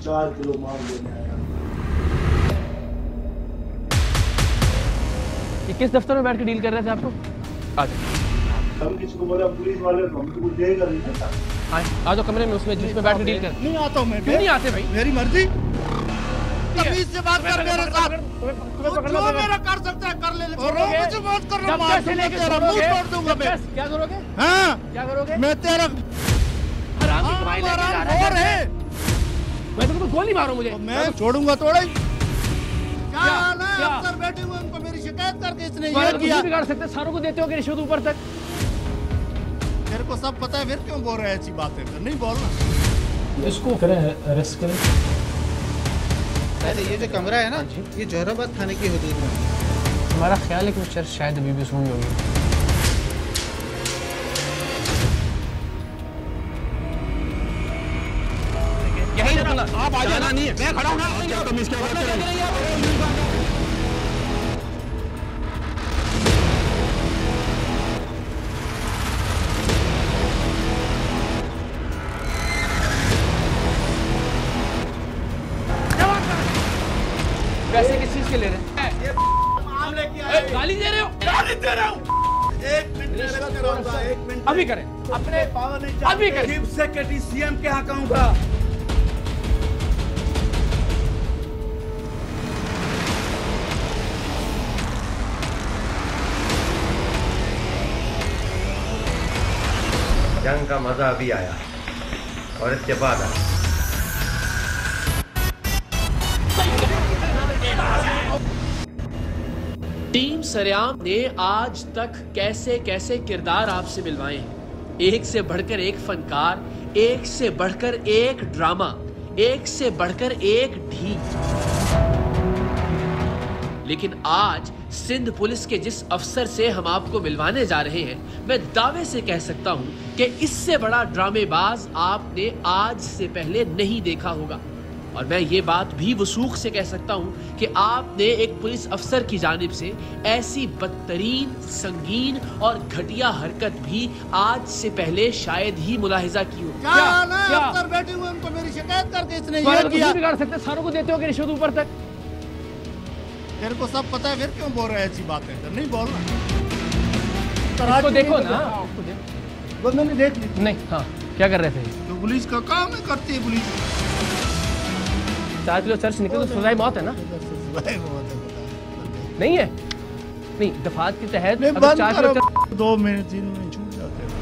4 kilo माल लेने आया। ये किस दफ्तर में बैठ के डील कर रहे थे आपको? आ जाओ। हम किसी को बोला पुलिस वाले को, हम तो कुछ देगा नहीं ना। आ जाओ कमरे में, उसमें जिसमें बैठ के डील कर। नहीं आता हूँ मैं। क्यों नहीं आते भाई? मेरी मर्जी। तमीज से बात कर मेरे साथ। जो मेरा कर सकता है कर ले। मुझे बात कर रहा हूँ, तेरा मुंह तोड़ दूंगा मैं। क्या करोगे? हाँ क्या करोगे? मैं तेरा हराम की कमाई लेके जा रहा है। मैं तुमको गोली मारूं मुझे? मैं छोड़ूंगा थोड़ा ही। क्या? अफसर बैठे हुए उनको मेरी शिकायत करके इसने ये ये किया। बिगाड़ सकते, सारों को देते हो कि रिश्वत ऊपर तक। मेरे को सब पता है, फिर क्यों बोल रहे हैं ऐसी बातें? फिर नहीं बोलना। इसको करें, अरेस्ट करें। अच्छा, ये जो कमरा है ना, ये जोहराबाद थाने की हदूद में है। हमारा ख्याल है कि वो चर्च शायद अभी भी सुनी होगी। यही आप आ जाना नहीं है, मैं खड़ा हूं ना। क्या तमीज क्या बात कर रहे हैं? पैसे किस चीज के ले रहे हैं? गाली दे रहे हो? गाली दे रहा हूँ। एक मिनट अभी करें, अपने पावर नहीं अभी करें। चीफ सेक्रेटरी सीएम के यहाँ कहूँगा। जंग का मजा अभी आया और इसके बाद आया। टीम सरेआम ने आज तक कैसे कैसे किरदार आपसे मिलवाए हैं। एक से बढ़कर एक फनकार, एक से बढ़कर एक ड्रामा, एक से बढ़कर एक ढीठ। लेकिन आज सिंध पुलिस के जिस अफसर से हम आपको मिलवाने जा रहे हैं, मैं दावे से कह सकता हूं कि इससे बड़ा ड्रामेबाज आपने आज से पहले नहीं देखा होगा। और मैं ये बात भी वसूख से कह सकता हूं कि आपने एक पुलिस अफसर की जानिब से ऐसी बदतरीन, संगीन और घटिया हरकत भी आज से पहले शायद ही मुलाहिजा की हो। क्या अफसर बैठे हुए उनको मेरी शिकायत करके इसने ये किया। बिगाड़ सकते, सारों को देते हो कि रिश्वत ऊपर तक। तेरे को सब पता है, फिर क्यों बोल रहे हैं ऐसी बातें? फिर नहीं बोलना। उसको देखो ना, वो मैंने देख ली। नहीं, हाँ क्या कर रहे थे? तो पुलिस का काम है, करती है पुलिस। 4 किलो चर्च निकले तो सजाए मौत है ना? नहीं है, नहीं दफात के तहत अगर 4 किलो 2 मिनट 3 मिनट छूट जाते हैं।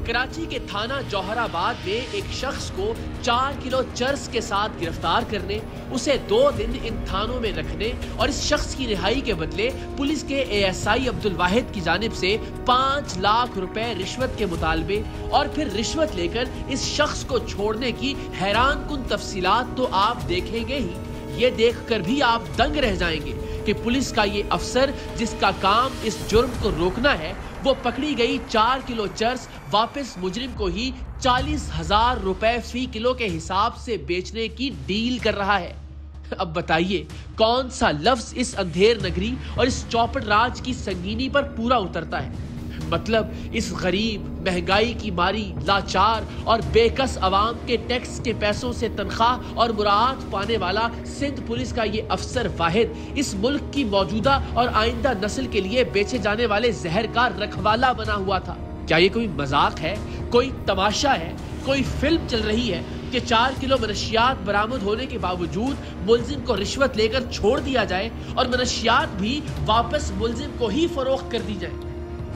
कराची के थाना जौहराबाद में एक शख्स को 4 किलो चर्स के साथ गिरफ्तार करने, उसे 2 दिन इन थानों में रखने और इस शख्स की रिहाई के बदले पुलिस के एएसआई अब्दुल वाहिद की जानिब से 5 लाख रुपए रिश्वत के मुतालबे और फिर रिश्वत लेकर इस शख्स को छोड़ने की हैरान कुन तफसीलात तो आप देखेंगे ही। ये देखकर भी आप दंग रह जाएंगे कि पुलिस का ये अफसर, जिसका काम इस जुर्म को रोकना है, वो पकड़ी गई 4 किलो चर्स वापस मुजरिम को ही 40,000 रुपए फी किलो के हिसाब से बेचने की डील कर रहा है। अब बताइए कौन सा लफ्ज इस अंधेर नगरी और इस चौपट राज की संगीनी पर पूरा उतरता है? मतलब इस गरीब, महंगाई की मारी, लाचार और बेकस अवाम के टैक्स के पैसों से तनख्वाह और मुराद पाने वाला सिंध पुलिस का ये अफसर वाहिद इस मुल्क की मौजूदा और आइंदा नस्ल के लिए बेचे जाने वाले जहर का रखवाला बना हुआ था। क्या ये कोई मजाक है, कोई तमाशा है, कोई फिल्म चल रही है कि 4 किलो मनशियात बरामद होने के बावजूद मुलजिम को रिश्वत लेकर छोड़ दिया जाए और मनशियात भी वापस मुलजिम को ही फरोख्त कर दी जाए?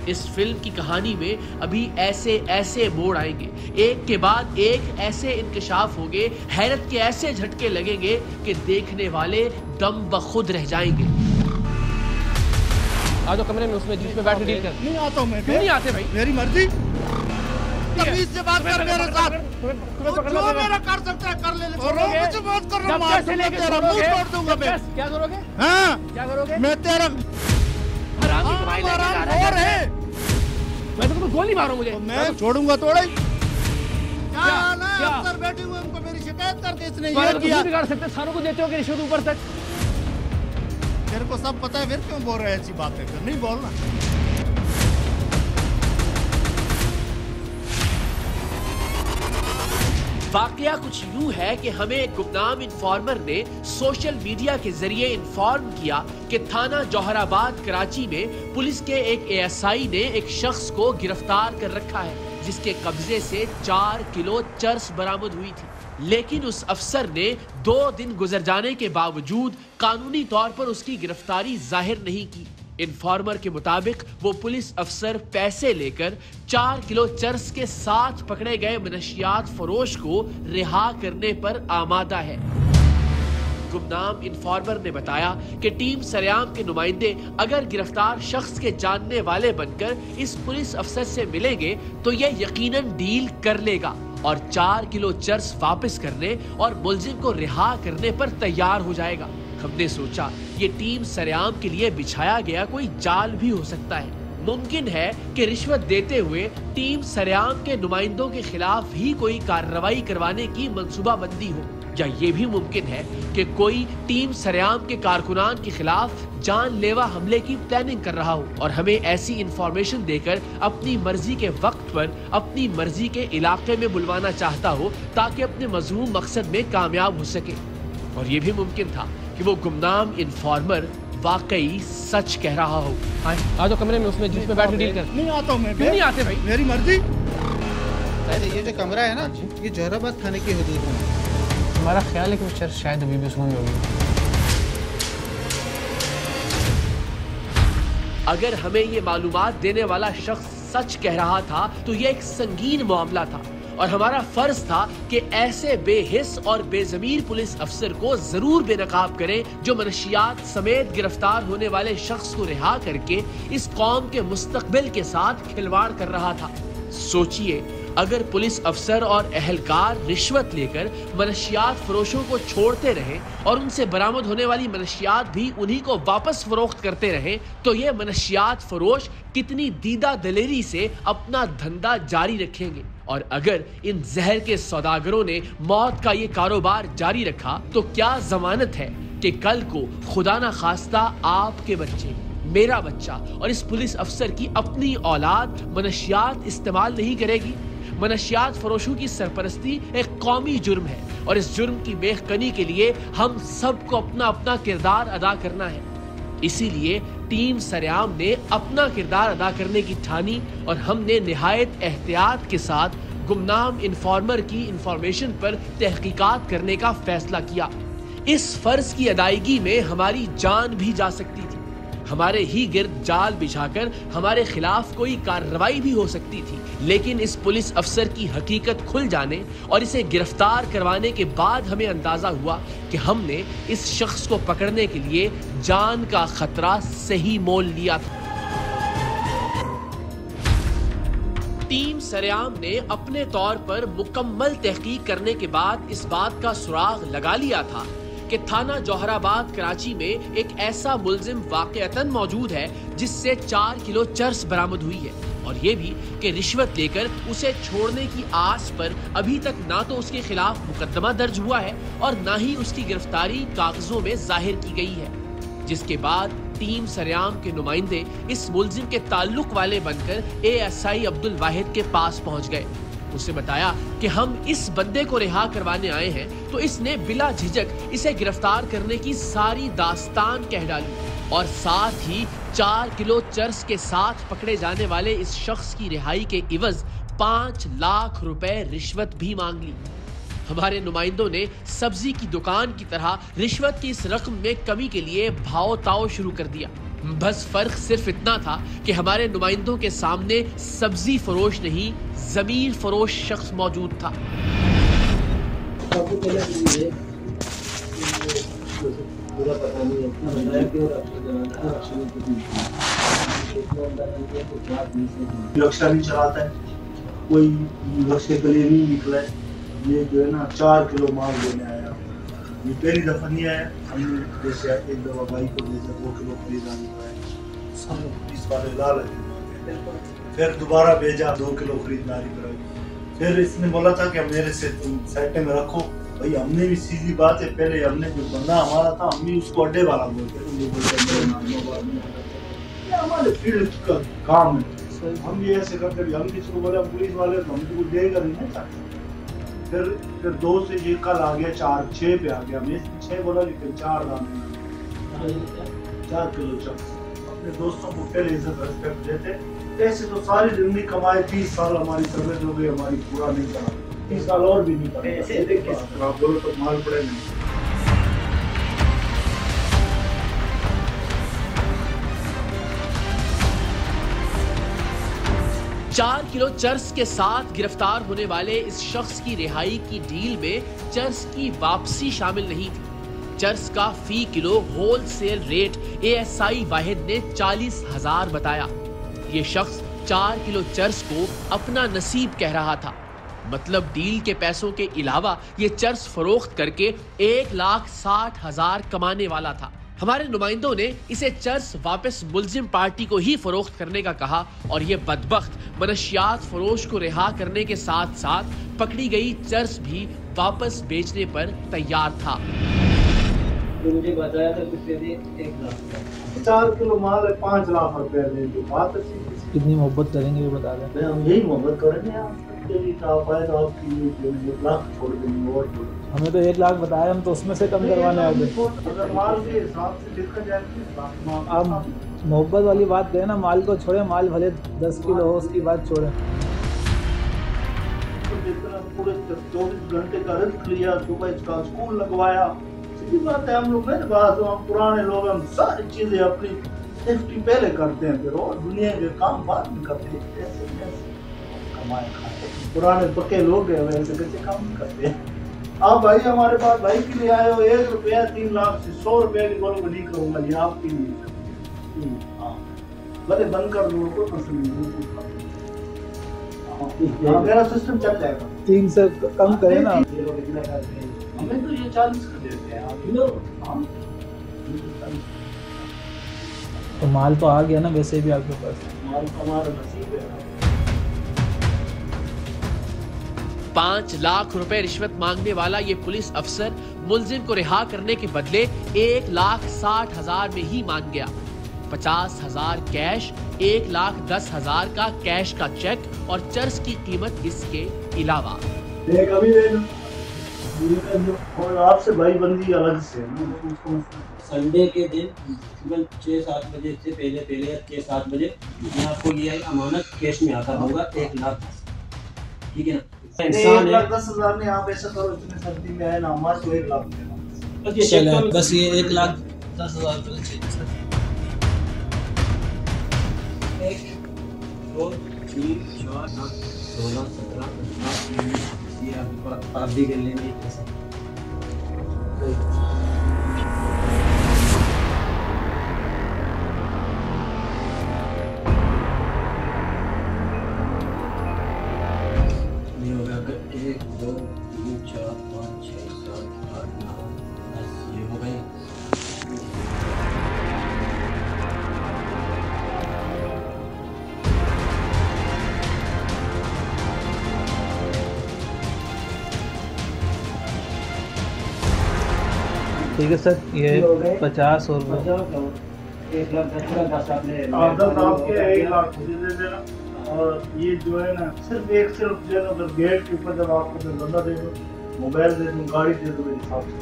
इस फिल्म की कहानी में अभी ऐसे ऐसे मोड़ आएंगे, एक के बाद एक ऐसे इंकशाफ होंगे, हैरत के ऐसे झटके लगेंगे कि देखने वाले दम बखुद रह जाएंगे। आ जाओ कमरे में, उसमें जिसमें बैठ के डील कर। नहीं आता हूँ मैं। क्यों नहीं आते भाई? मेरी मर्जी। तमीज से बात कर मेरे साथ। जो मेरा कर सकता है कर ले। मुझे बात कर रहा हूँ, तेरा मुंह तोड़ दूंगा मैं। क्या करोगे? हाँ क्या करोगे? मैं तेरा हराम की कमाई लेके जा रहा है। मैं तुमको गोली मारूं मुझे? मैं छोड़ूंगा थोड़ा ही। क्या? अफसर बैठे हुए उनको मेरी शिकायत करके इसने ये किया। बिगाड़ सकते, सारों को देते हो कि रिश्वत ऊपर तक। तेरे को सब पता है, फिर क्यों बोल रहे हैं ऐसी बातें? फिर नहीं बोलना। वाकया कुछ यूं है कि हमें एक गुमनाम इन्फॉर्मर ने सोशल मीडिया के जरिए इन्फॉर्म किया कि थाना जौहराबाद कराची में पुलिस के एक एएसआई ने एक शख्स को गिरफ्तार कर रखा है, जिसके कब्जे से 4 किलो चर्स बरामद हुई थी। लेकिन उस अफसर ने 2 दिन गुजर जाने के बावजूद कानूनी तौर पर उसकी गिरफ्तारी जाहिर नहीं की। इन्फॉर्मर के मुताबिक वो पुलिस अफसर पैसे लेकर 4 किलो चर्स के साथ पकड़े गए मनशियात फरोश को रिहा करने पर आमादा है। गुमनाम इन्फॉर्मर ने बताया कि टीम सरेआम के नुमाइंदे अगर गिरफ्तार शख्स के जानने वाले बनकर इस पुलिस अफसर से मिलेंगे तो ये यकीनन डील कर लेगा और 4 किलो चर्स वापस करने और मुलजिम को रिहा करने पर तैयार हो जाएगा। हमने सोचा ये टीम सरेआम के लिए बिछाया गया कोई जाल भी हो सकता है। मुमकिन है कि रिश्वत देते हुए टीम सरेआम के नुमाइंदों के खिलाफ ही कोई कार्रवाई करवाने की मंसूबाबंदी हो, या ये भी मुमकिन है कि कोई टीम सरेआम के कारकुनान के खिलाफ जानलेवा हमले की प्लानिंग कर रहा हो और हमें ऐसी इंफॉर्मेशन देकर अपनी मर्जी के वक्त पर अपनी मर्जी के इलाके में बुलवाना चाहता हो ताकि अपने मज़मूम मकसद में कामयाब हो सके। और ये भी मुमकिन था कि वो गुमनाम इन्फॉर्मर वाकई सच कह रहा हो। आ जाओ कमरे में, उसमें जिसमें बैठ के डील कर। नहीं आता हूँ मैं। क्यों नहीं आते भाई? मेरी मर्जी। ये जो कमरा है ना, ये जौहराबाद थाने की हदूद में। हमारा ख्याल है कि वो चर्च शायद अभी भी उसमें होगी। अगर हमें ये मालूमात देने वाला शख्स सच कह रहा था तो ये एक संगीन मामला था और हमारा फर्ज था कि ऐसे बेहिस और बेजमीर पुलिस अफसर को जरूर बेनकाब करें जो मनशियात समेत गिरफ्तार होने वाले शख्स को रिहा करके इस कौम के मुस्तकबिल के साथ खिलवाड़ कर रहा था। सोचिए, अगर पुलिस अफसर और अहलकार रिश्वत लेकर मनशियात फरोशों को छोड़ते रहे और उनसे बरामद होने वाली मनशियात भी उन्हीं को वापस फरोख्त करते रहे तो ये मनशियात फरोश कितनी दीदा दलेरी से अपना धंधा जारी रखेंगे। और अगर इन जहर के सौदागरों ने मौत का ये कारोबार जारी रखा तो क्या जमानत है कि कल को खुदा ना खास्ता आपके बच्चे, मेरा बच्चा और इस पुलिस अफसर की अपनी औलाद मनशियात इस्तेमाल नहीं करेगी। मनशियात फरोशों की सरपरस्ती एक कौमी जुर्म है और इस जुर्म की मेहकनी के लिए हम सबको अपना अपना किरदार अदा करना है। इसीलिए टीम सरेआम ने अपना किरदार अदा करने की ठानी और हमने निहायत एहतियात के साथ गुमनाम इन्फॉर्मर की इंफॉर्मेशन पर तहकीकात करने का फैसला किया। इस फर्ज की अदायगी में हमारी जान भी जा सकती थी। हमारे ही गिर्द जाल बिछाकर हमारे खिलाफ कोई कार्रवाई भी हो सकती थी, लेकिन इस पुलिस अफसर की हकीकत खुल जाने और इसे गिरफ्तार करवाने के बाद हमें अंदाजा हुआ कि हमने इस शख्स को पकड़ने के लिए जान का खतरा सही मोल लिया था। टीम सरेआम ने अपने तौर पर मुकम्मल तहकीक करने के बाद इस बात का सुराग लगा लिया था कि थाना जौहराबाद कराची में एक ऐसा मुलजिम वाकईतन मौजूद है जिससे 4 किलो चर्स बरामद हुई है और ये भी कि रिश्वत लेकर उसे छोड़ने की आस पर अभी तक ना तो उसके खिलाफ मुकदमा दर्ज हुआ है और ना ही उसकी गिरफ्तारी कागजों में जाहिर की गई है। जिसके बाद टीम सरेआम के नुमाइंदे इस मुलजिम के ताल्लुक वाले बनकर एएसआई अब्दुल वाहिद के पास पहुंच गए। उसे बताया कि हम इस बंदे को रिहा करवाने आए हैं तो इसने बिला झिझक इसे गिरफ्तार करने की सारी दास्तान कह डाली और साथ ही 4 किलो चर्स के साथ पकड़े जाने वाले इस शख्स की रिहाई के इवज 5 लाख रुपए रिश्वत भी मांग ली। हमारे नुमाइंदों ने सब्जी की दुकान की तरह रिश्वत की इस रकम में कमी के लिए भाव ताव शुरू कर दिया। बस फर्क सिर्फ इतना था कि हमारे नुमाइंदों के सामने सब्जी फरोश नहीं जमीर फरोश शख्स मौजूद था। रक्षा नहीं चलाता है, कोई रक्षा के लिए नहीं निकला है। ये जो है ना 4 किलो माल लेने आया, ये पहली दफा नहीं आया। हमने जैसे एक दफा भाई को जैसे 2 किलो खरीदारी कराई, सब पुलिस वाले लाल, फिर दोबारा भेजा 2 किलो खरीदारी कराई। फिर इसने बोला था कि मेरे से तुम सेटे में रखो। भाई हमने भी सीधी बात है, पहले हमने जो बंदा हमारा था हम भी उसको अड्डे वाला बोलते थे, हमारे फील्ड का काम है। हम ये ऐसे करते हम किसी को बोले पुलिस वाले तो हम तो देगा नहीं ना। फिर 2 से ये कल आ गया 4-6 पे आ गया। मैं 6 बोला लेकिन 4 दाने 4 किलो चक्स। अपने दोस्तों को पहले इज्जत रेस्पेक्ट देते। ऐसे तो सारी जिंदगी कमाए, 30 साल हमारी सर्विस हो गई, हमारी पूरा नहीं करा, 30 साल और भी नहीं करा। ऐसे आप बोलो तो माल पड़े नहीं। 4 किलो चर्स के साथ गिरफ्तार होने वाले इस शख्स की रिहाई की डील में चर्स की वापसी शामिल नहीं थी। चर्स का फी किलो होलसेल रेट एएसआई वाहिद ने 40,000 बताया। ये शख्स 4 किलो चर्स को अपना नसीब कह रहा था। मतलब डील के पैसों के अलावा ये चर्स फरोख्त करके 1,60,000 कमाने वाला था। हमारे नुमाइंदों ने इसे चर्स वापस मुल्जिम पार्टी को ही फरोख्त करने का कहा और ये बदबख्त मनशियात फरोश को रिहा करने के साथ साथ पकड़ी गई चर्स भी वापस बेचने पर तैयार था। मुझे बताया था कुछ 1 लाख 4 किलो माल है, 5 लाख रुपए देंगे। बात अच्छी। कितनी मोहब्बत करेंगे ये बता दें। हम यही मोहब्बत करेंगे। आप आए तो आपकी 1 लाख छोड़ देंगे और हमें तो 1 लाख बताया, हम तो उसमें से कम करवाने आए थे। अगर माल के हिसाब से देखा जाए तो आप मोहब्बत वाली बात करें ना, माल को छोड़े, माल भले 10 किलो हो उसकी बात छोड़े। पूरे 24 घंटे का रिस्क लिया, सुबह इसका स्कूल लगवाया। सीधी बात है, हम लोग नहीं बात, हम पुराने लोग, हम सारी चीजें अपनी सेफ्टी पहले करते हैं, फिर और दुनिया के काम बाद में करते हैं। कमाए खाते पुराने पक्के लोग हैं, वैसे कैसे काम नहीं करते हैं। आप भाई हमारे पास भाई के लिए आए हो, 1 रुपया 3 लाख से 100 रुपया की बोलो नहीं करूंगा, ये आपके लिए। भले बंद कर दो, कोई मसला नहीं, मेरा सिस्टम चल जाएगा। 3 से कम करें ना। ये लोग इतना करते हैं, हमें तो ये 40 कर देते हैं आप लोग। तो माल तो आ गया ना वैसे भी आपके पास। माल हमारा नसीब है। 5 लाख रुपए रिश्वत मांगने वाला ये पुलिस अफसर मुलजिम को रिहा करने के बदले 1,60,000 में ही मान गया। 50,000 कैश, 1,10,000 का कैश का चेक और चर्स की कीमत इसके अलावा। और आपसे भाई बंदी अलग से संडे के दिन सुबह 6-7 बजे से पहले 6-7 बजे मैं आपको ये अमानत कैश में आता होगा 1 लाख, ठीक है ना। 1,10,000 ने आप ऐसा करो, इतने सर्दी में आए ना, हमारे तो 1 लाख देना। बस ये 1,10,000 रुपये चाहिए सर। 1 2 3 4 5 16 17 18 ये आप भी कर लेंगे पैसा। ये हो गया 1 2 3 4 5 6 7 8 9 10 ये हो गए। ठीक है सर, ये 50 और 1,10,000 आपने 10 आपके 1 लाख मुझे दे देना। और ये जो है ना सिर्फ जो है ना गेट के ऊपर जब आपको फिर बंदा दे दो, मोबाइल दे दो, गाड़ी दे दो, मेरे हिसाब से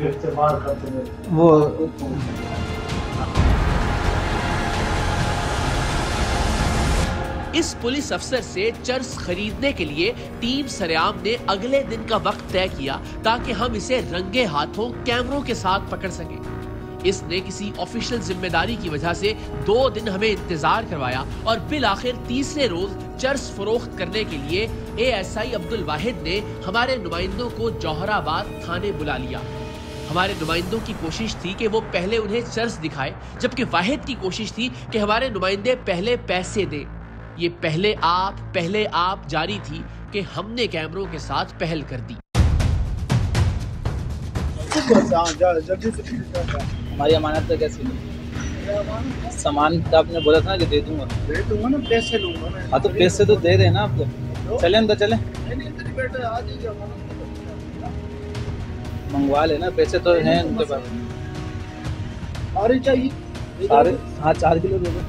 गेट से बाहर करते हैं वो। इस पुलिस अफसर से चर्स खरीदने के लिए टीम सरेआम ने अगले दिन का वक्त तय किया ताकि हम इसे रंगे हाथों कैमरों के साथ पकड़ सकें। इसने किसी ऑफिशियल जिम्मेदारी की वजह से 2 दिन हमें इंतजार करवाया और बिल आखिर तीसरे रोज चर्स फरोख्त करने के लिए एएसआई अब्दुल वाहिद ने हमारे नुमाइंदों को जौहराबाद थाने बुला लिया। हमारे नुमाइंदों की कोशिश थी कि वो पहले उन्हें चर्स दिखाए, जबकि वाहिद की कोशिश थी कि हमारे नुमाइंदे पहले पैसे दें। ये पहले आप जारी थी कि हमने कैमरों के साथ पहल कर दी। हमारी अमानत तो कैसी नहीं? सामान तो आपने बोला था ना कि दे दूंगा ना, पैसे लूंगा मैं। हाँ तो पैसे तो दे देना आपको। चलें तो चलें, मंगवा लेना, पैसे तो हैं उनके पास। सारे चाहिए? सारे, हाँ 4 किलो दे दो।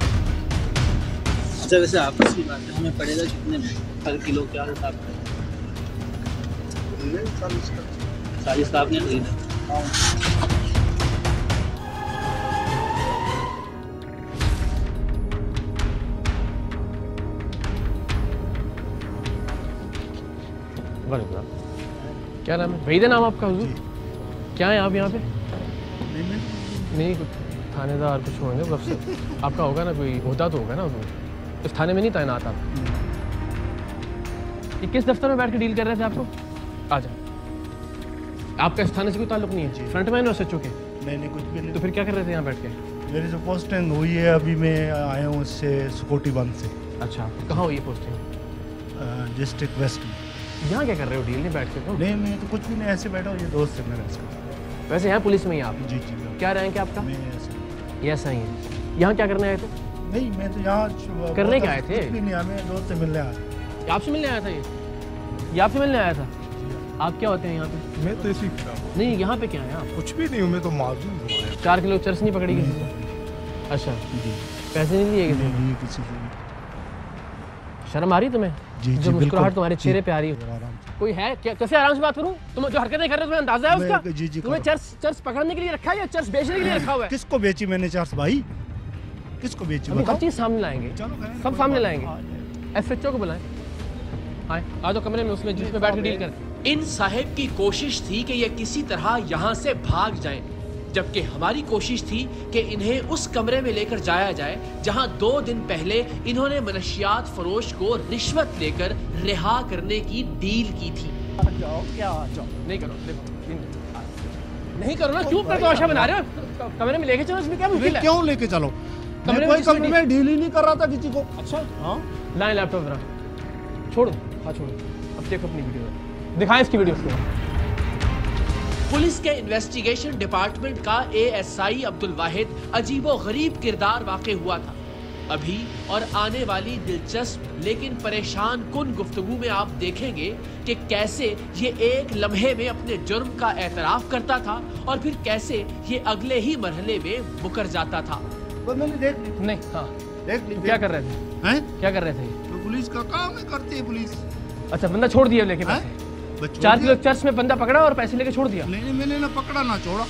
अच्छा वैसे आपस की बात है, हमें पड़ेगा कितने में पर किलो, क्या हिसाब है? 40 का आपने खरीदा। क्या नाम है? वहीद है नाम आपका? हुजूर क्या है आप यहाँ पे? नहीं कुछ थानेदार कुछ होंगे अफसर आपका होगा ना, कोई होता तो होगा ना हुजूर। इस थाने में नहीं तैनात आप? ये किस दफ्तर में बैठ के डील कर रहे थे आपको? आ जाओ। आपका इस थाने से कोई ताल्लुक नहीं है? फ्रंट मैन हो सचो के? नहीं कुछ भी नहीं। तो फिर क्या कर रहे थे यहाँ बैठ के? मेरी जो पोस्टिंग हुई है अभी मैं आया हूँ उससे सिक्योरिटी बंद से। अच्छा कहाँ हुई है पोस्टिंग? डिस्ट्रिक्ट वेस्ट में। यहाँ क्या कर रहे हो डील नहीं बैठ के? नहीं मैं तो कुछ भी नहीं, ऐसे बैठा हूँ, ये दोस्त है मेरा इसका। वैसे यहाँ पुलिस में ही आप? जी क्या रैंक है आपका? मैं ऐसा ये ऐसा ही है। यहाँ क्या करने आए थे? नहीं मैं तो यहाँ करने क्या आए थे? कुछ भी नहीं, हमें दोस्त से मिलने आया। आपसे मिलने आया था? ये आपसे मिलने आया था? आप क्या होते हैं यहाँ पे? मैं तो इसी नहीं यहाँ पे क्या है आप? कुछ भी नहीं हूँ, मैं तो माजूम हूँ। 4 किलो चर्स नहीं पकड़ी किसी को? अच्छा पैसे नहीं लिए किसी को? शर्म आ रही तुम्हें? जी जो मुस्कुराहट तुम्हारे चेहरे पे आ रही है, कोई है क्या? कैसे आराम से बात करूं? तुम जो हरकतें कर रहे हो तुम्हें अंदाजा है उसका? तुम्हें चर्स पकड़ने के लिए रखा है या चर्स बेचने के लिए रखा हुआ है? किसको बेची मैंने चर्स भाई? किसको बेची? हर चीज सामने लाएंगे, सब सामने लाएंगे। एसएचओ को बुलाएं। आए आ जाओ कमरे में, उसमें जिसमें बैठ के डील कर। इन साहिब की कोशिश थी कि ये किसी तरह यहाँ से भाग जाएं, जबकि हमारी कोशिश थी कि इन्हें उस कमरे में लेकर जाया जाए जहां 2 दिन पहले इन्होंने मनशियात फरोश को रिश्वत लेकर रिहा करने की डील की थी। नहीं करो, नहीं करो ना, क्यों तमाशा बना रहे हो? कमरे में लेके चलो, इसमें क्या मुश्किल है? क्यों लेके चलो? कमरे में डील ही नहीं कर रहा था किसी को। अच्छा हाँ लाए लैपटॉप जरा, छोड़ो। हाँ छोड़ो, अब देखो अपनी वीडियो, दिखाएं इसकी वीडियो को। पुलिस के इन्वेस्टिगेशन डिपार्टमेंट का एएसआई अब्दुल वाहिद अजीबो गरीब किरदार वाक़ हुआ था। अभी और आने वाली दिलचस्प लेकिन परेशान कुन गुफ्तगू में आप देखेंगे कि कैसे ये एक लम्हे में अपने जुर्म का एतराफ करता था और फिर कैसे ये अगले ही मरहले में मुकर जाता था। मैंने देख ली। नहीं हाँ देख ली। क्या कर रहे थे? हैं? क्या कर रहे थे? तो पुलिस का काम है, करती है पुलिस। अच्छा बंदा छोड़ दिया लेके पैसे? 4 किलो चर्च में बंदा पकड़ा और पैसे लेके छोड़ दिया? नहीं मैंने ना पकड़ा ना छोड़ा।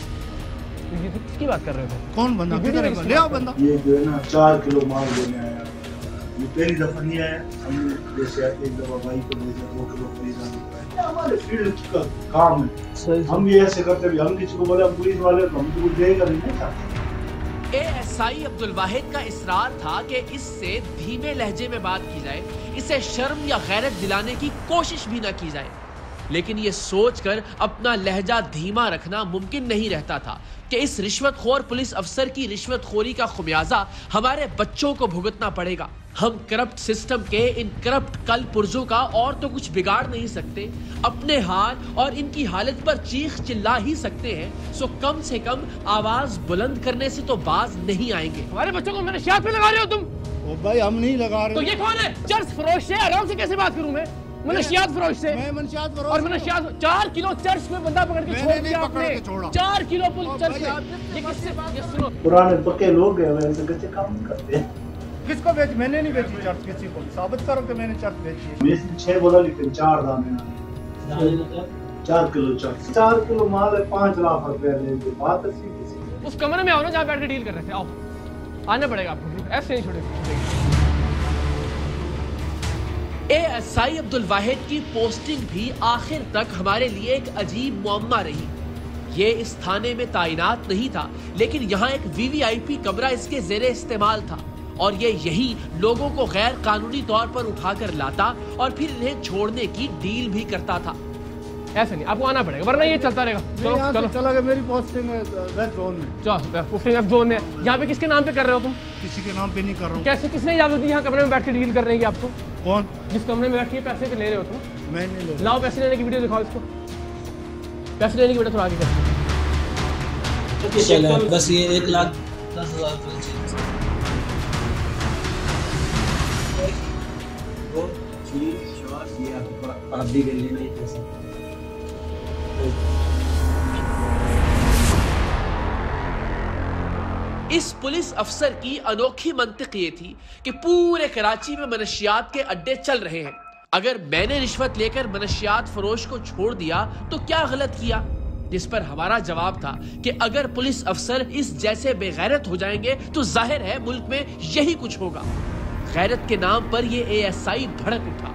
किसकी बात कर रहे हो? कौन बंदा? ले आओ बंदा। ये जो है ना 4 किलो माल देने आया। ये पहली दफा नहीं आया। हमने जैसे एक दफा भाई को भेजा 2 किलो खरीदा। हमारे फील्ड का काम है, हम ये ऐसे करते हैं। हम किसी को बोले पुलिस वाले हम तो कुछ देगा नहीं था। एएसआई अब्दुल वाहिद का इसरार था कि इससे धीमे लहजे में बात की जाए, इसे शर्म या गैरत दिलाने की कोशिश भी न की जाए। लेकिन ये सोचकर अपना लहजा धीमा रखना मुमकिन नहीं रहता था कि इस रिश्वतखोर पुलिस अफसर की रिश्वतखोरी का खुमियाजा हमारे बच्चों को भुगतना पड़ेगा। हम करप्ट सिस्टम के इन करप्ट कल पुर्जों का और तो कुछ बिगाड़ नहीं सकते, अपने हाल और इनकी हालत पर चीख चिल्ला ही सकते हैं। सो कम से कम आवाज बुलंद करने से तो बाज नहीं आएंगे। हमारे बच्चों को मनशियात पे लगा रहे हो तुम? ओ भाई हम नहीं लगा रहे। तो ये कौन है? चर्च फरोश से आराम से कैसे बात करूं मैं? मनशियात फरोश से। मैं मनशियात फरोश और मनशियात 4 किलो चर्च में बंदा पकड़ के छोड़ दिया आपने। 4 किलो पुल चर्च में। ये किससे? ये सुनो, पुराने पक्के लोग हैं, वैसे कच्चे काम नहीं करते। किसको बेच? मैंने नहीं बेची चर्च किसी को। साबित करो कि मैंने चर्च बेची है। मैं 6 बोला लेकिन 4 दाने 4 किलो चर्च। 4 किलो माल है, 5 लाख रुपया लेंगे। बात ऐसी किसी उस कमरे में आओ ना जहाँ बैठ के डील कर रहे थे। आओ, आना पड़ेगा आपको, ऐसे नहीं छोड़ेगा। एएसआई अब्दुल वाहिद की पोस्टिंग भी आखिर तक हमारे लिए एक अजीब मुअम्मा रही। ये इस थाने में तैनात नहीं था, लेकिन यहाँ एक वीवीआईपी कमरा इसके ज़ेरे इस्तेमाल था और ये यही लोगों को गैर कानूनी तौर पर उठाकर लाता और फिर इन्हें छोड़ने की डील भी करता था। ऐसे नहीं, आपको आना पड़ेगा वरना ये चलता रहेगा। चलो चलो चला गया। मेरी पोस्टिंग है वेस्ट जोन में। चलो पोस्टिंग वेस्ट जोन में। यहाँ पे किसके नाम पे कर रहे हो तुम? किसी के नाम पे नहीं कर रहा हूँ। कैसे? किसने इजाजत दी यहाँ कमरे में बैठ के डील करने की आपको? कौन? जिस कमरे में बैठ के पैसे ले रहे हो तुम? मैं नहीं ले रहा। लाओ पैसे लेने की वीडियो दिखाओ इसको। पैसे लेने की वीडियो थोड़ा आगे कर। बस ये 1,10,000 आप भी कर लेना ही पैसा। इस पुलिस अफसर की अनोखी मंतिक ये थी कि पूरे कराची में मनशियात के अड्डे चल रहे हैं, अगर मैंने रिश्वत लेकर मनशियात फरोश को छोड़ दिया तो क्या गलत किया। जिस पर हमारा जवाब था कि अगर पुलिस अफसर इस जैसे बेगैरत हो जाएंगे तो जाहिर है मुल्क में यही कुछ होगा। गैरत के नाम पर ये एएसआई भड़क उठा,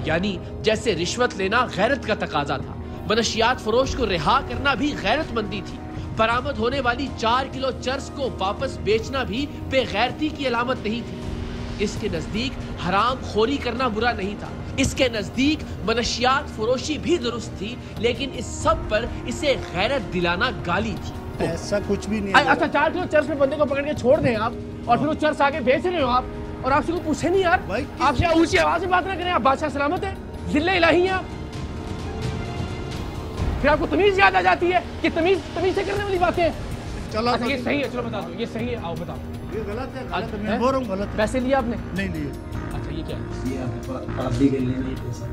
यानी जैसे रिश्वत लेना गैरत का तकाजा था, मनशियात फरोश को रिहा करना भी गैरतमंदी थी, बरामद होने वाली 4 किलो चर्स को वापस बेचना भी बेगैरती की अलामत नहीं थी। इसके नजदीक हराम खोरी करना बुरा नहीं था, इसके नजदीक मनशियात फरोशी भी दुरुस्त थी, लेकिन इस सब पर इसे गैरत दिलाना गाली थी। ऐसा कुछ भी नहीं। अच्छा 4 किलो चर्स में बंदे को पकड़ के छोड़ दें आप, और फिर वो चर्स आगे बेच रहे हो आप, और आपसे कोई पूछे नहीं यार, आपसे ऊंची आवाज में बात ना करें, आप बादशाह सलामत है, जिल्ले इलाही हैं आप, फिर आपको तमीज याद आ जाती है कि तमीज से करने वाली बातें। चलो अच्छा, ये सही है, चलो बता दो ये सही है, आओ बताओ। ये गलत है, गलत है, मैं बोल रहा हूं गलत है। पैसे लिए आपने? नहीं लिए। अच्छा ये क्या है? ये आपने शादी के लिए नहीं पैसा।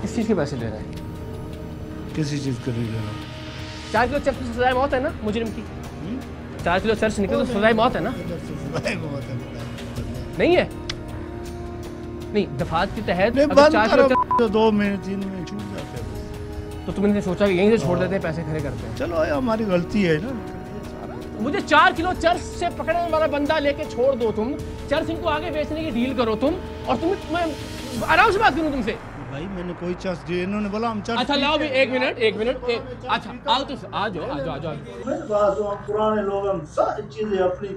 किस चीज के पैसे ले रहे हैं? किसी चीज के लिए ले रहा हूं। 4 किलो चर्च की सजाए मौत है ना मुजरिम की? 4 किलो चर्च निकले तो सजाए मौत है ना? नहीं है? नहीं, दफात के तहत अगर 4 किलो तो 2 महीने 3 महीने छूट जाते हैं, तो तुमने सोचा कि यहीं से छोड़ देते हैं, पैसे खड़े करते हैं। चलो हमारी गलती है ना। मुझे 4 किलो चर्च से पकड़ने वाला बंदा लेके छोड़ दो तुम, चर्च इनको आगे बेचने की डील करो तुम, और मैं आराम से बात करूं तुमसे। भाई मैंने कोई चर्च दिए, इन्होंने बोला हम चर्च। अच्छा लाओ भी, एक मिनट। अच्छा आओ तो आ जाओ। पुराने लोग हम सारी चीजें अपनी।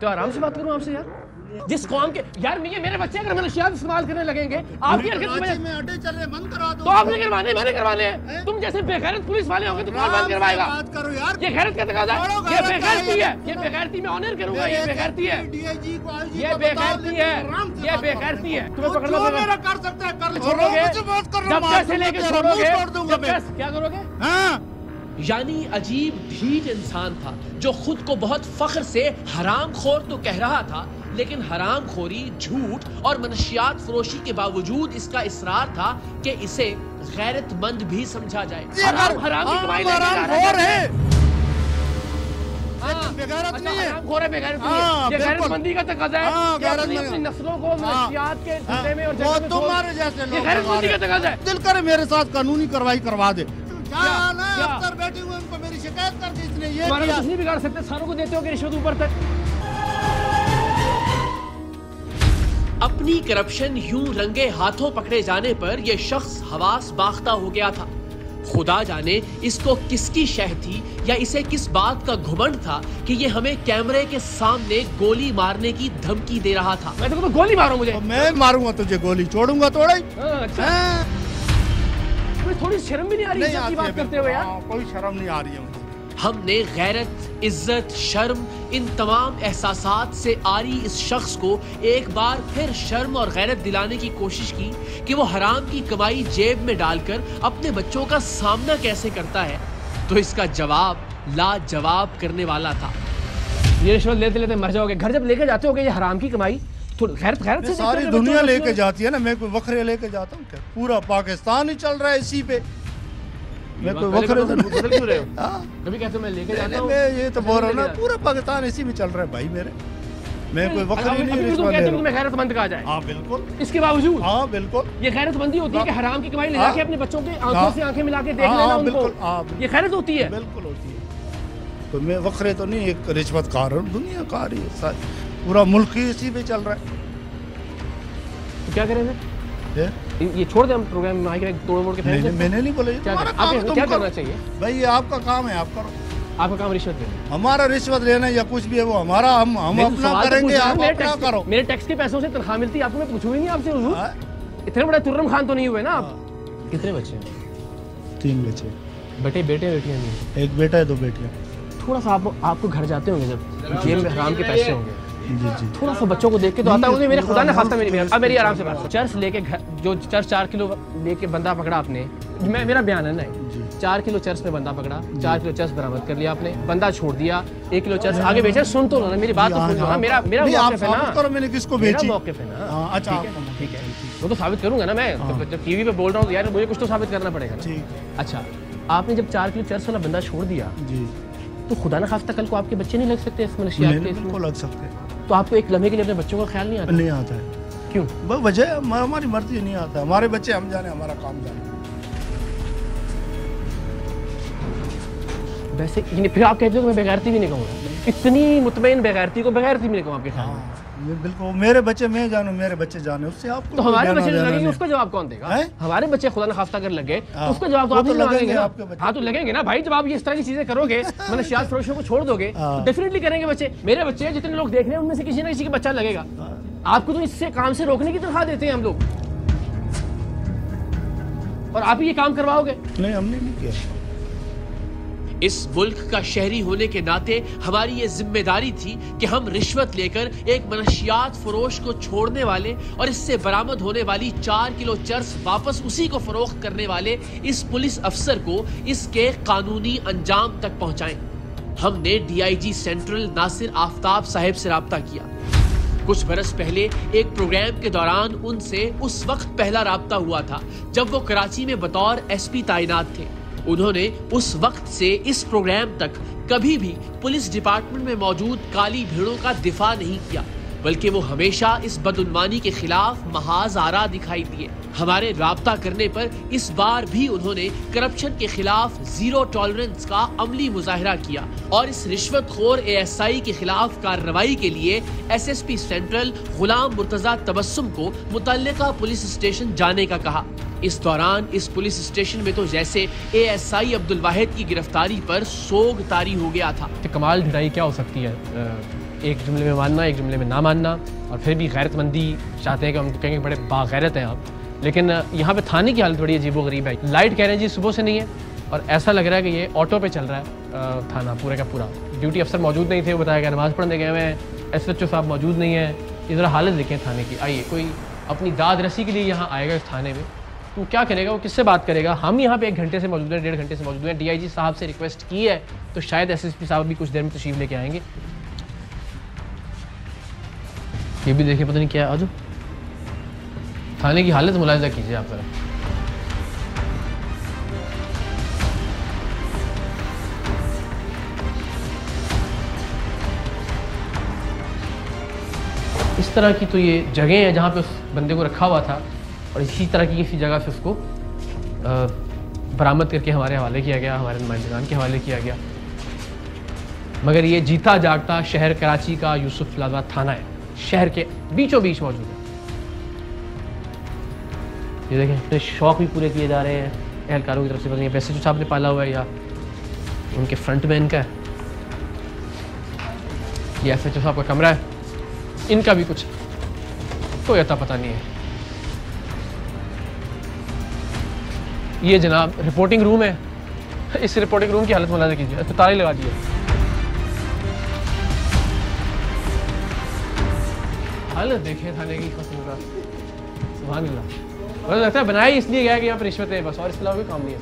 तो आराम से बात करूं आपसे यार, जिस कौम के यार मेरे बच्चे अगर मनशियात इस्तेमाल करने लगेंगे आपकी हरकत में अड्डे चल रहे, बंद करा दो। तो आपने करवाने, मैंने करवाने हैं। तुम जैसे बेगैरत पुलिस वाले होंगे तो कौन बंद करवाएगा? बात करो यार, ये गैरत का तकाजा है, ये बेगैरती है, ये बेगैरती में ऑनर करूंगा, ये बेगैरती है, डीआईजी को आईजी ये बेगैरती है, ये बेगैरती है। तुम्हें पकड़ना जो पड़ेगा। मेरा कर सकते हैं कर लो, छोड़ोगे मुझे बात कर जब पैसे लेके छोड़ोगे, क्या करोगे? हाँ। यानी अजीब ढीठ इंसान था जो खुद को बहुत फख्र से हरामखोर तो कह रहा था, लेकिन हरामखोरी, झूठ और मनशियात फरोशी के बावजूद इसका इसरार था कि इसे गैरतमंद भी समझा जाए। हराम की कमाई लेके जा रहा है। बेगैरत नहीं है, हरामखोर है, बेगैरत नहीं है। ये गैरतमंदी का तकाजा है कि अपनी नस्लों को मनशियात के धंधे में और जगह में तुम्हारे जैसे लोग, ये गैरतमंदी का तकाजा है। दिल करे मेरे साथ कानूनी कार्रवाई करवा दे। अफसर बैठे हुए उनको मेरी शिकायत कर दी, इसने ये किया। कुछ नहीं बिगाड़ सकते, सारों को देते हो कि रिश्वत ऊपर तक। अपनी करप्शन यूं रंगे हाथों पकड़े जाने पर यह शख्स हवास बाख्ता हो गया था। खुदा जाने इसको किसकी शह थी या इसे किस बात का घुमंड था कि ये हमें कैमरे के सामने गोली मारने की धमकी दे रहा था। मैं तो गोली मारो मुझे। तो मैं मारूंगा तुझे, गोली छोड़ूंगा थोड़ा ही। थोड़ी शर्म भी नहीं आ रही है बात करते हुए यार? कोई शर्म नहीं आ रही है। हमने गैरत, इज्जत, शर्म, इन तमाम एहसासात से आरी इस शख्स को एक बार फिर शर्म और गैरत दिलाने की कोशिश की कि वो हराम की कमाई जेब में डालकर अपने बच्चों का सामना कैसे करता है, तो इसका जवाब लाजवाब करने वाला था। ये रिश्वत लेते लेते मर जाओगे, घर जब लेके जाते होगे ये हराम की कमाई, तो गैरत से सारी दुनिया लेके जाती है ना, मैं कोई वखरे लेके जाता हूँ क्या? पूरा पाकिस्तान ही चल रहा है इसी पे। मैं कोई वखरे तो बदल क्यों रहे हो? कभी कहते हो मैं लेके जाता हूँ, मैं ये तो बोल रहा हूँ ना, पूरा पाकिस्तान इसी में चल रहा है भाई मेरे। मैं कोई वखरे नहीं रिश्वत ले रहा हूँ। मैं गैरतमंद कहा जाए? हाँ बिल्कुल। इसके बावजूद? हाँ बिल्कुल। ये गैरतमंदी होती है कि हराम की कमाई ले जाके अपने बच्चों के आंखों से आंखें मिला के देख लेना उनको, ये गैरत होती है? बिल्कुल होती है। तो मैं वखरे तो नहीं, एक रिश्वतकार हूँ, दुनिया कार ही है, पूरा मुल्क ही इसी पे चल रहा है। तो क्या करें फिर? ये छोड़ दे हम प्रोग्राम में आके तोड़ मोड़ के फेंक दे? मैंने नहीं बोला। क्या करना चाहिए भाई? ये आपका काम है, आप करो। आपका काम रिश्वत देना? हमारा रिश्वत लेना या कुछ भी है वो हमारा, हम अपना करेंगे, आप अपना करो। मेरे टैक्स के पैसों से तनख्वाह मिलती है, आपको मैं पूछूं ही नहीं आपसे हुजूर। इतने बड़े तुर्रम खान तो नहीं हुए ना आप? कितने बच्चे हैं? 3 बच्चे। बेटे बेटियां नहीं? एक बेटा है, 2 बेटियां। थोड़ा सा आपको घर जाते होंगे जब जेब में हराम के पैसे होंगे, जी। थोड़ा सा बच्चों को देख के तो आता है मेरे खुदा ने खासा मेरी आराम से बात। चर्च लेके जो चर्च 4 किलो लेके बंदा पकड़ा आपने, मेरा बयान है ना, 4 किलो चर्च में बंदा पकड़ा, 4 किलो चर्च बरामद कर लिया आपने, बंदा छोड़ दिया, 1 किलो चर्च आगे बेचा। सुन तो ना मेरी बात तो सुन लो ना, मेरा मौक़िफ़ है ना, मैंने किसको बेची? मौक़िफ़ है ना। अच्छा ठीक है। वो तो साबित करूंगा ना मैं। जब टीवी पे बोल रहा हूँ यार मुझे कुछ तो साबित करना पड़ेगा ना। अच्छा, आपने जब 4 किलो चर्स वाला बंदा छोड़ दिया जी, तो खुदा ना खास्ता कल को आपके बच्चे नहीं लग सकते इस मनशियात के? बिल्कुल लग सकते। तो आपको एक लम्हे के लिए अपने बच्चों का ख्याल नहीं आता? नहीं आता है। क्यों? बस वजह हमारी मर्जी नहीं आता। हमारे बच्चे हम जाने, हमारा काम जाने। वैसे फिर आप कहते हो कि मैं बेगैरती भी नहीं कहूँगा? इतनी मुतमईन बेगैरती को बेगैरती भी नहीं कहूँ आपके ख्याल? बिल्कुल, मेरे बच्चे मैं जानूं, मेरे बच्चे जाने, उससे आपको तो हमारे बच्चे लगेंगे, उसका जवाब कौन देगा? हमारे बच्चे खुदा न खास्ता कर लगे तो उसका जवाब तो आप ही लगेंगे ना। हाँ तो लगेंगे ना भाई, जब आप इस तरह की चीजें करोगे, मनशियात फरोशों को छोड़ दोगे तो डेफिनेटली करेंगे बच्चे। मेरे बच्चे जितने लोग देख रहे हैं उनमें से किसी ना किसी का बच्चा लगेगा। आपको तो इससे काम से रोकने की तनख्वाह देते हैं हम लोग, और आप ही ये काम करवाओगे? नहीं, हमने नहीं किया। इस मुल्क का शहरी होने के नाते हमारी ये जिम्मेदारी थी कि हम रिश्वत लेकर एक मनशियात फरोश को छोड़ने वाले और इससे बरामद होने वाली 4 किलो चर्स वापस उसी को फरोख्त करने वाले इस पुलिस अफसर को इसके कानूनी अंजाम तक पहुंचाएं। हमने DIG सेंट्रल नासिर आफ्ताब साहब से राब्ता किया। कुछ बरस पहले एक प्रोग्राम के दौरान उनसे उस वक्त पहला राब्ता हुआ था जब वो कराची में बतौर SP तैनात थे। उन्होंने उस वक्त से इस प्रोग्राम तक कभी भी पुलिस डिपार्टमेंट में मौजूद काली भीड़ों का दिफा नहीं किया, बल्कि वो हमेशा इस बदउन्वानी के खिलाफ महाज आरा दिखाई दिए। हमारे राब्ता करने पर इस बार भी उन्होंने करप्शन के खिलाफ जीरो टॉलरेंस का अमली मुजाहिरा किया और इस रिश्वतखोर ASI के खिलाफ कार्रवाई के लिए SSP सेंट्रल गुलाम मुर्तजा तबस्सुम को मुतल्लिका पुलिस स्टेशन जाने का कहा। इस दौरान इस पुलिस स्टेशन में तो जैसे ASI अब्दुल वाहिद की गिरफ्तारी पर सोग तारी हो गया था। कमाल भिड़ाई क्या हो सकती है? एक जुमले में मानना, एक जुमले में ना मानना, और फिर भी गैरतमंदी चाहते हैं कि हम कहेंगे बड़े बागैरत हैं आप। लेकिन यहाँ पे थाने की हालत बड़ी अजीबोगरीब है। लाइट कह रहे हैं जी सुबह से नहीं है, और ऐसा लग रहा है कि ये ऑटो पे चल रहा है थाना पूरे का पूरा। ड्यूटी अफसर मौजूद नहीं थे, वो बताया गया नमाज़ पढ़ने गए हुए हैं। SHO साहब मौजूद नहीं है। इधर हालत देखें थाने की। आइए, कोई अपनी दाद रसी के लिए यहाँ आएगा इस थाने में तो क्या करेगा? वो किससे बात करेगा? हम यहाँ पे 1 घंटे से मौजूद हैं, 1.5 घंटे से मौजूद हैं। DIG साहब से रिक्वेस्ट की है तो शायद SSP साहब भी कुछ देर में तशरीफ लेके आएंगे। ये भी देखिए, पता नहीं क्या। आज थाने की हालत मुलाहिजा कीजिए आप जरा। इस तरह की तो ये जगह है जहाँ पे उस बंदे को रखा हुआ था, और इसी तरह की किसी जगह से उसको बरामद करके हमारे हवाले किया गया, हमारे नुमाइंदगान के हवाले किया गया। मगर ये जीता जागता शहर कराची का यूसुफ प्लाजा थाना है, शहर के बीचों बीच मौजूद है। ये देखें, इतने शौक भी पूरे किए जा रहे हैं एहलकारों की तरफ से। पता नहीं SHO साहब ने पाला हुआ है या उनके फ्रंट मैन का है। ये SHO साहब का कमरा है, इनका भी कुछ कोई अता पता नहीं है। ये जनाब रिपोर्टिंग रूम है। इस रिपोर्टिंग रूम की हालत मुलाहिजा कीजिए, इस पर ताले लगा दिए। हालत देखिए थाने की, सुभान अल्लाह। मुझे लगता है बनाया इसलिए गया कि यहाँ पर रिश्वत है बस, और इसके अलावा कोई काम नहीं है।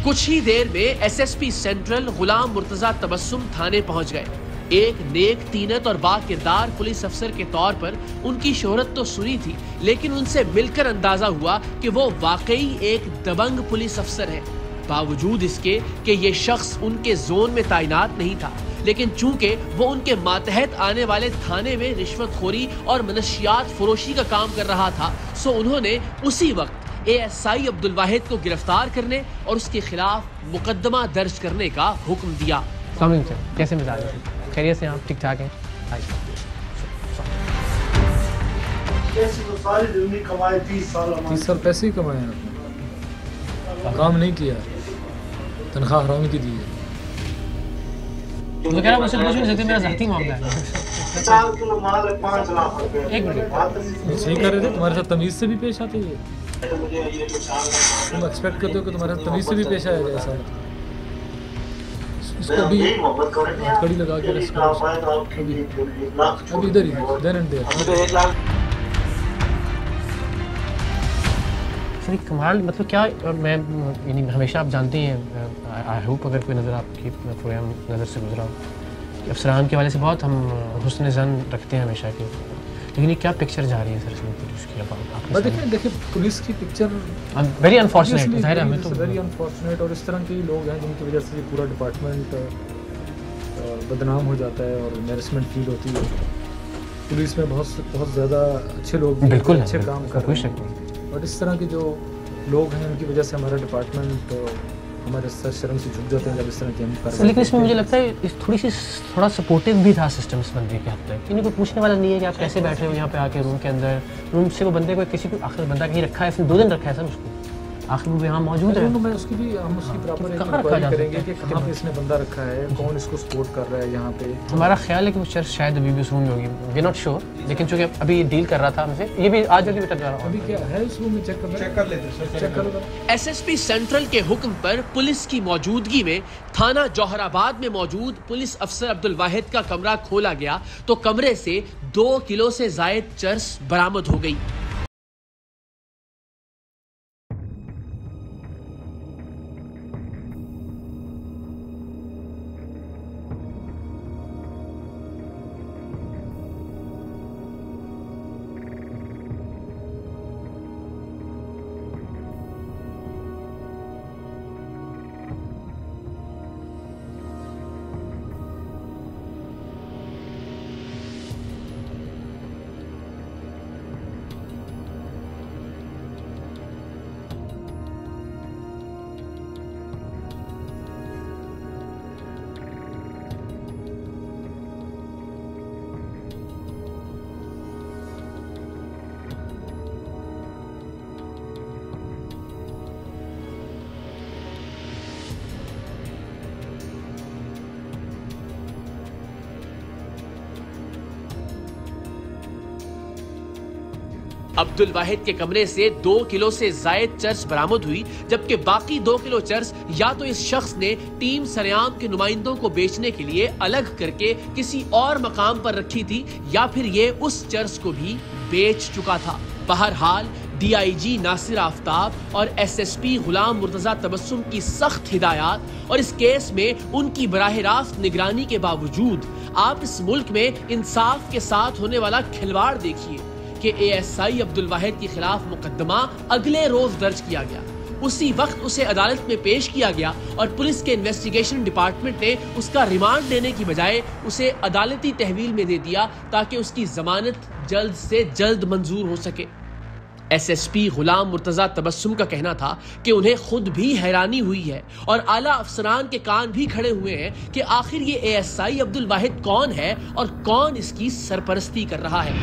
कुछ ही देर में SSP सेंट्रल गुलाम मुर्तजा तबस्सुम थाने पहुंच गए। एक नेक, तीनत और बाकिरदार पुलिस अफसर के तौर पर उनकी शोहरत तो सुनी थी, लेकिन उनसे मिलकर अंदाजा हुआ कि वो वाकई एक दबंग पुलिस अफसर है। बावजूद इसके कि ये शख्स उनके जोन में तैनात नहीं था, लेकिन चूंकि वो उनके मातहत आने वाले थाने में रिश्वतखोरी और मनशियात फरोशी का काम कर रहा था, सो उन्होंने उसी वक्त ASI अब्दुल वाहिद को गिरफ्तार करने और उसके खिलाफ मुकदमा दर्ज करने का हुक्म दिया। कैसे मिजाज है? खैरियत से आप ठीक ठाक हैं? तो सारी जिंदगी कमाए, 30 साल पैसे ही कमाए आपने, काम नहीं किया, तनख्वाह हराम की दी है। तो कह रहा मुझसे पूछ नहीं सकते, मेरा ज़ाती मामला है। 4 किलो माल है, 5 लाख रुपए। एक मिनट, सही कर रहे थे। तुम्हारे साथ तमीज़ से भी पेश आते हैं। तुम एक्सपेक्ट करते हो कि तुम्हारे साथ तमीज़ से भी पेश आया जाए ऐसा? इसको भी कड़ी लगा के अभी इधर ही देन एंड देयर। सही कमाल, मतलब क्या मैं हमेशा आप जानते हैं, आई होप अगर कोई नज़र आपकी प्रोग्राम नज़र से गुजरा हो अफसरान के वाले से बहुत हम हुस्न ज़न रखते हैं हमेशा के, लेकिन ये क्या पिक्चर जा रही है सर इसमें पुलिस की? अब देखिए पुलिस की पिक्चर वेरी अनफॉर्चुनेट, ज़ाहिर है हमें तो वेरी अनफॉर्चुनेट, और इस तरह के लोग हैं जिनकी वजह से ये पूरा डिपार्टमेंट बदनाम हो जाता है और एम्बैरेसमेंट फील होती है। पुलिस में बहुत ज़्यादा अच्छे लोग बिल्कुल अच्छे काम कर रहे हैं, और इस तरह के जो लोग हैं उनकी वजह से हमारा डिपार्टमेंट हमारे सर शर्म से झुक जाते हैं जब इस तरह की हम कर। लेकिन इसमें मुझे लगता है थोड़ा सपोर्टिव भी था सिस्टम इस बंदे के हद तक। इन्हें कोई पूछने वाला नहीं है कि आप कैसे बैठे हो यहाँ पे आके रूम के अंदर, रूम से वो बंदे को किसी को आखिर बंदा कहीं रखा है, इसने 2 दिन रखा है सर उसको, आखिर वो यहाँ मौजूद है। मैं उसकी भी हम उसकी प्रॉपर इंक्वायरी करेंगे कि कहाँ पे इसने बंदा रखा है, कौन इसको सपोर्ट कर रहा है यहाँ पे। हमारा ख्याल है कि वो चर्च शायद अभी भी उस रूम में होगी, वी नॉट श्योर, लेकिन चूंकि अभी डील कर रहा था हमसे, ये भी आज जल्दी बेटा जा रहा अभी क्या है उस रूम में, चेक कर लेते हैं, चेक कर लो। एसएसपी सेंट्रल के हुक्म पर पुलिस की मौजूदगी में थाना जौहराबाद में मौजूद पुलिस अफसर अब्दुल वाहिद का कमरा खोला गया तो कमरे से 2 किलो से जायद चर्स बरामद हो गई। अब्दुल वाहिद के कमरे से 2 किलो से जायद चर्स बरामद हुई, जबकि बाकी 2 किलो चर्स या तो इस शख्स ने टीम सरेआम के नुमाइंदों को बेचने के लिए अलग करके किसी और मकाम पर रखी थी, या फिर ये उस चर्स को भी बेच चुका था। बहरहाल डीआईजी नासिर आफ्ताब और एसएसपी गुलाम मुर्तजा तबस्सुम की सख्त हिदायत और इस केस में उनकी बराह रास्त निगरानी के बावजूद आप इस मुल्क में इंसाफ के साथ होने वाला खिलवाड़ देखिए कि एएसआई अब्दुल वाहिद के खिलाफ मुकदमा अगले रोज दर्ज किया गया। उसी वक्त उसे अदालत में पेश किया गया और पुलिस के इन्वेस्टिगेशन डिपार्टमेंट ने उसका रिमांड लेने की बजाय उसे अदालती तहवील में दे दिया ताकि उसकी जमानत जल्द से जल्द मंजूर हो सके। एसएसपी गुलाम मुर्तजा तबस्सुम का कहना था कि उन्हें खुद भी हैरानी हुई है और आला अफसरान के कान भी खड़े हुए हैं कि आखिर ये एएसआई अब्दुल वाहिद कौन है और कौन इसकी सरपरस्ती कर रहा है।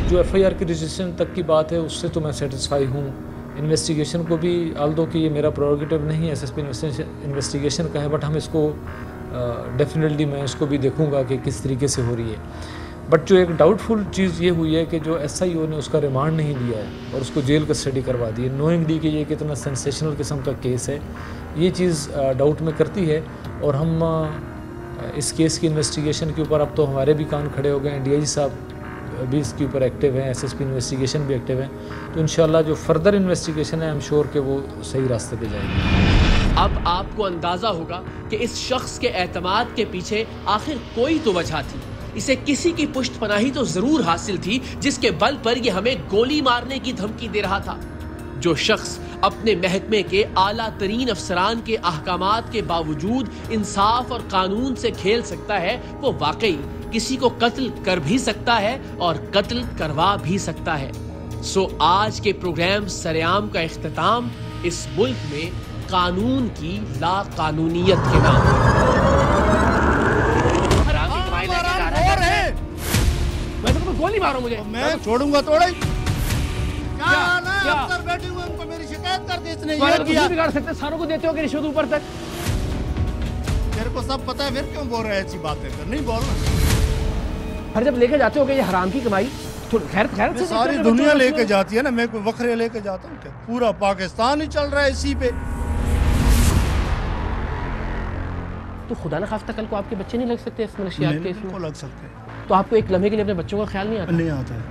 जो एफआईआर की रजिस्ट्रेशन तक की बात है उससे तो मैं सेटिस्फाई हूँ। इन्वेस्टिगेशन को भी आल्दो कि ये मेरा प्रोरोगेटिव नहीं है, एसएसपी इन्वेस्टिगेशन का है, बट हम इसको डेफिनेटली मैं इसको भी देखूँगा कि किस तरीके से हो रही है। बट जो एक डाउटफुल चीज़ ये हुई है कि जो एसआईओ ने उसका रिमांड नहीं दिया है और उसको जेल कस्टडी करवा दी है, नोइंगली कि ये कितना सेंसेशनल किस्म का केस है, ये चीज़ डाउट में करती है। और हम इस केस की इन्वेस्टिगेशन के ऊपर अब तो हमारे भी कान खड़े हो गए हैं, डीआईजी साहब भी इसके ऊपर एक्टिव हैं, एसएसपी इन्वेस्टिगेशन भी एक्टिव हैं, तो इंशाल्लाह जो फर्दर इन्वेस्टिगेशन है आई एम श्योर कि वो सही रास्ते पे जाएगी। अब आपको अंदाजा होगा कि इस शख्स के एतमाद के पीछे आखिर कोई तो वजह थी। इसे किसी की पुष्टपनाही तो जरूर हासिल थी जिसके बल पर यह हमें गोली मारने की धमकी दे रहा था। जो शख्स अपने महकमे के आला तरीन अफसरान के अहकामात के बावजूद इंसाफ और कानून से खेल सकता है, वो वाकई किसी को कत्ल कर भी सकता है और कत्ल करवा भी सकता है। सो आज के प्रोग्राम सरेआम का इख्तिताम इस मुल्क में कानून की लाकानूनियत के नाम। गोली मारो मुझे, मैं छोड़ूंगा थोड़ा ही। क्या अफसर बैठे हुए उनको मेरी शिकायत कर दी, इसने ये किया। बिगाड़ सकते, सारों को देते हो कि रिश्वत ऊपर तक। तेरे को सब पता है, फिर क्यों बोल रहे हैं ऐसी बातें? फिर नहीं बोलना। फिर जब लेके जाते हो कि ये हराम की कमाई, तो खैर से सारी दुनिया लेके जाती है ना, मैं कोई वखरे लेके जाता हूँ क्या? पूरा पाकिस्तान ही चल रहा है इसी पे। तो खुदा न खास्ता कल को आपके बच्चे नहीं लग सकते इस मनशियात के इसमें? लग सकते हैं। तो आपको एक लम्हे के लिए अपने बच्चों का ख्याल नहीं आता? नहीं आता है।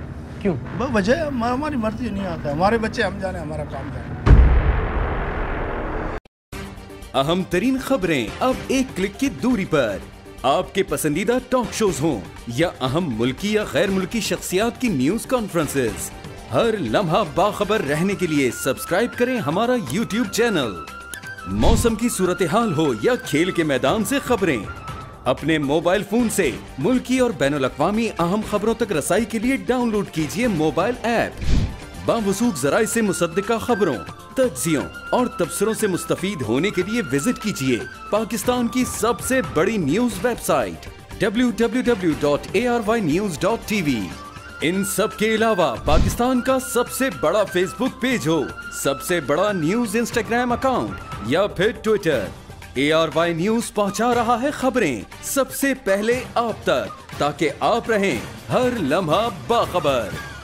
क्यों? वजह हमारी मर्जी नहीं आता है, हमारे बच्चे हम जाने, हमारा काम जाने। अहम तरीन खबरें अब एक क्लिक की दूरी पर, आपके पसंदीदा टॉक शोज हों या अहम मुल्की या गैर मुल्की शख्सियात की न्यूज कॉन्फ्रेंसेस, हर लम्हा बाखबर रहने के लिए सब्सक्राइब करें हमारा YouTube चैनल। मौसम की सूरत हाल हो या खेल के मैदान से खबरें, अपने मोबाइल फोन से मुल्की और बैनुल-अक़वामी अहम खबरों तक रसाई के लिए डाउनलोड कीजिए मोबाइल ऐप। बावसूख ज़राए से मुसद्दिका खबरों, तज्ज़ियों और तबसरों से मुस्तफ़ीद होने के लिए विजिट कीजिए पाकिस्तान की सबसे बड़ी न्यूज वेबसाइट www.arYnews.tv। इन सब के अलावा पाकिस्तान का सबसे बड़ा फेसबुक पेज हो, सबसे बड़ा न्यूज इंस्टाग्राम अकाउंट या फिर ट्विटर, ARY न्यूज पहुंचा रहा है खबरें सबसे पहले आप तक, ताकि आप रहें हर लम्हा बाखबर।